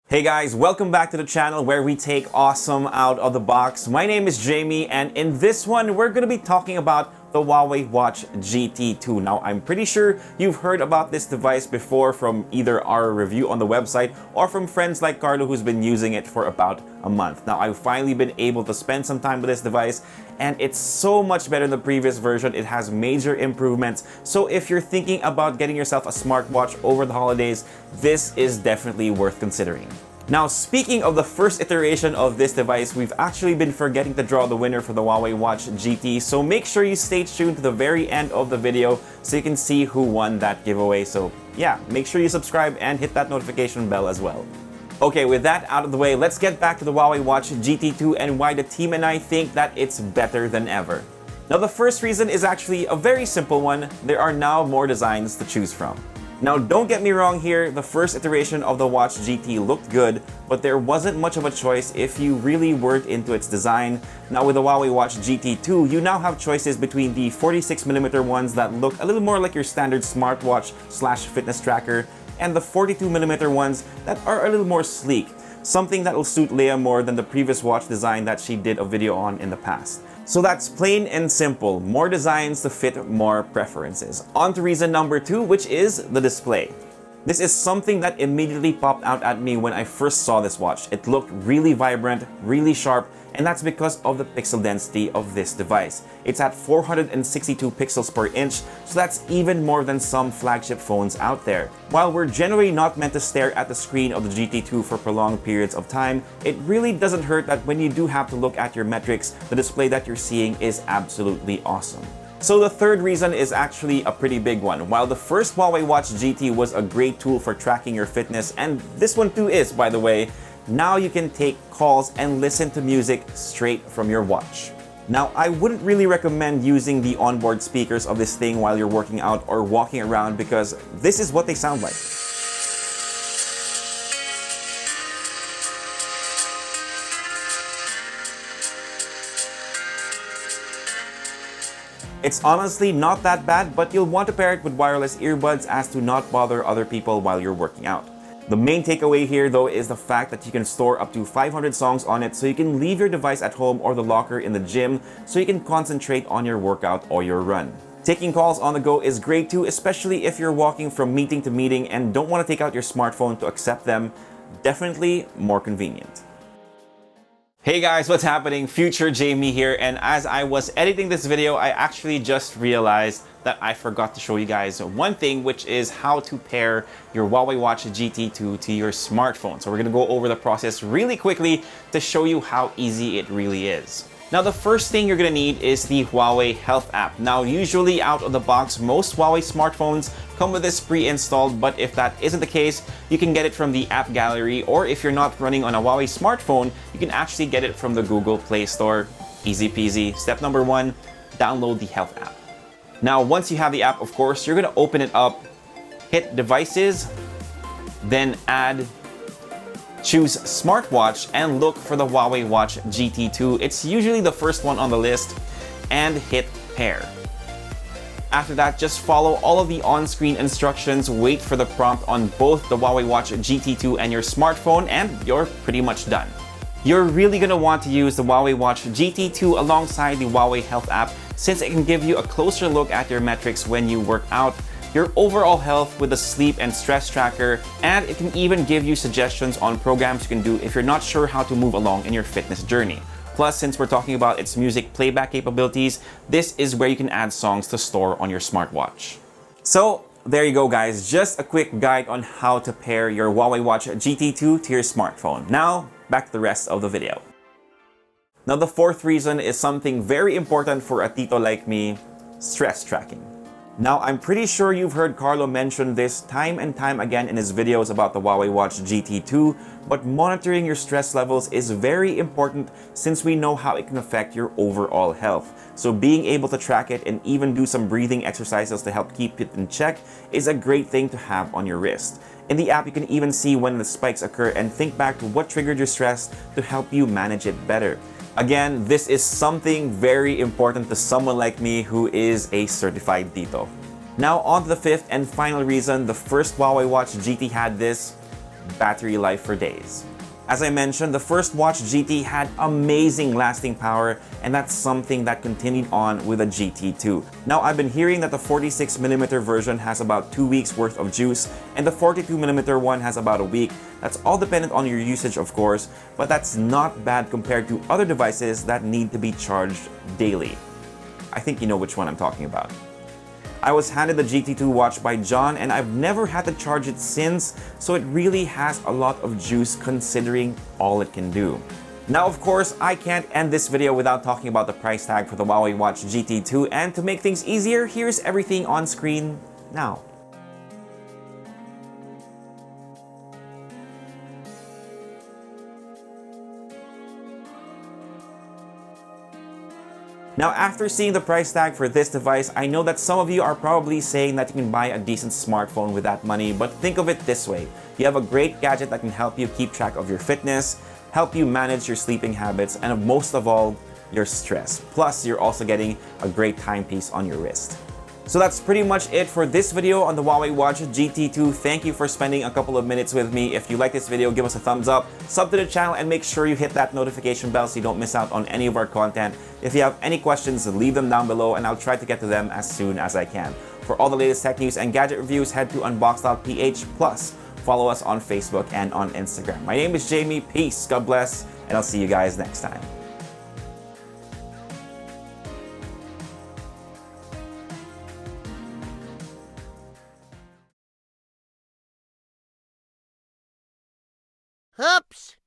Hey guys, welcome back to the channel where we take awesome out of the box. My name is Jamie, and in this one, we're going to be talking about the Huawei Watch GT2. Now, I'm pretty sure you've heard about this device before from either our review on the website or from friends like Carlo who's been using it for about a month. Now, I've finally been able to spend some time with this device, and it's so much better than the previous version. It has major improvements. So if you're thinking about getting yourself a smartwatch over the holidays, this is definitely worth considering. Now, speaking of the first iteration of this device, we've actually been forgetting to draw the winner for the Huawei Watch GT, so make sure you stay tuned to the very end of the video so you can see who won that giveaway. So yeah, make sure you subscribe and hit that notification bell as well. Okay, with that out of the way, let's get back to the Huawei Watch GT2 and why the team and I think that it's better than ever. Now, the first reason is actually a very simple one. There are now more designs to choose from. Now, don't get me wrong here, the first iteration of the Watch GT looked good, but there wasn't much of a choice if you really weren't into its design. Now, with the Huawei Watch GT2, you now have choices between the 46mm ones that look a little more like your standard smartwatch / fitness tracker, and the 42mm ones that are a little more sleek, something that will suit Leia more than the previous watch design that she did a video on in the past. So that's plain and simple, more designs to fit more preferences. On to reason number 2, which is the display. This is something that immediately popped out at me when I first saw this watch. It looked really vibrant, really sharp, and that's because of the pixel density of this device. It's at 462 pixels per inch, so that's even more than some flagship phones out there. While we're generally not meant to stare at the screen of the GT2 for prolonged periods of time, it really doesn't hurt that when you do have to look at your metrics, the display that you're seeing is absolutely awesome. So the third reason is actually a pretty big one. While the first Huawei Watch GT was a great tool for tracking your fitness, and this one too is, by the way, now you can take calls and listen to music straight from your watch. Now, I wouldn't really recommend using the onboard speakers of this thing while you're working out or walking around because this is what they sound like. It's honestly not that bad, but you'll want to pair it with wireless earbuds as to not bother other people while you're working out. The main takeaway here though is the fact that you can store up to 500 songs on it, so you can leave your device at home or the locker in the gym so you can concentrate on your workout or your run. Taking calls on the go is great too, especially if you're walking from meeting to meeting and don't want to take out your smartphone to accept them. Definitely more convenient. Hey guys, what's happening? Future Jamie here, and as I was editing this video, I actually just realized that I forgot to show you guys one thing, which is how to pair your Huawei Watch GT2 to your smartphone. So we're gonna go over the process really quickly to show you how easy it really is. Now, the first thing you're gonna need is the Huawei Health app. Now, usually out of the box, most Huawei smartphones come with this pre-installed, but if that isn't the case, you can get it from the app gallery, or if you're not running on a Huawei smartphone, you can actually get it from the Google Play Store. Easy peasy. Step number 1, download the Health app. Now, once you have the app, of course, you're gonna open it up, hit Devices, then choose Smartwatch and look for the Huawei Watch GT2. It's usually the first one on the list, and hit Pair. After that, just follow all of the on-screen instructions, wait for the prompt on both the Huawei Watch GT2 and your smartphone, and you're pretty much done. You're really going to want to use the Huawei Watch GT2 alongside the Huawei Health app, since it can give you a closer look at your metrics when you work out, your overall health with a sleep and stress tracker, and it can even give you suggestions on programs you can do if you're not sure how to move along in your fitness journey. Plus, since we're talking about its music playback capabilities, this is where you can add songs to store on your smartwatch. So there you go guys, just a quick guide on how to pair your Huawei Watch GT2 to your smartphone. Now, back to the rest of the video. Now, the fourth reason is something very important for a tito like me, stress tracking. Now, I'm pretty sure you've heard Carlo mention this time and time again in his videos about the Huawei Watch GT2, but monitoring your stress levels is very important since we know how it can affect your overall health. So being able to track it and even do some breathing exercises to help keep it in check is a great thing to have on your wrist. In the app, you can even see when the spikes occur and think back to what triggered your stress to help you manage it better. Again, this is something very important to someone like me who is a certified tito. Now on to the fifth and final reason the first Huawei Watch GT had this, battery life for days. As I mentioned, the first Watch GT had amazing lasting power, and that's something that continued on with the GT2. Now, I've been hearing that the 46mm version has about 2 weeks worth of juice, and the 42mm one has about a week. That's all dependent on your usage, of course, but that's not bad compared to other devices that need to be charged daily. I think you know which one I'm talking about. I was handed the GT2 watch by John, and I've never had to charge it since, so it really has a lot of juice considering all it can do. Now, of course, I can't end this video without talking about the price tag for the Huawei Watch GT2, and to make things easier, here's everything on screen now. Now, after seeing the price tag for this device, I know that some of you are probably saying that you can buy a decent smartphone with that money, but think of it this way. You have a great gadget that can help you keep track of your fitness, help you manage your sleeping habits, and most of all, your stress. Plus, you're also getting a great timepiece on your wrist. So that's pretty much it for this video on the Huawei Watch GT2. Thank you for spending a couple of minutes with me. If you like this video, give us a thumbs up, sub to the channel, and make sure you hit that notification bell so you don't miss out on any of our content. If you have any questions, leave them down below and I'll try to get to them as soon as I can. For all the latest tech news and gadget reviews, head to unbox.ph. Plus, follow us on Facebook and on Instagram. My name is Jamie. Peace, God bless, and I'll see you guys next time. Oops!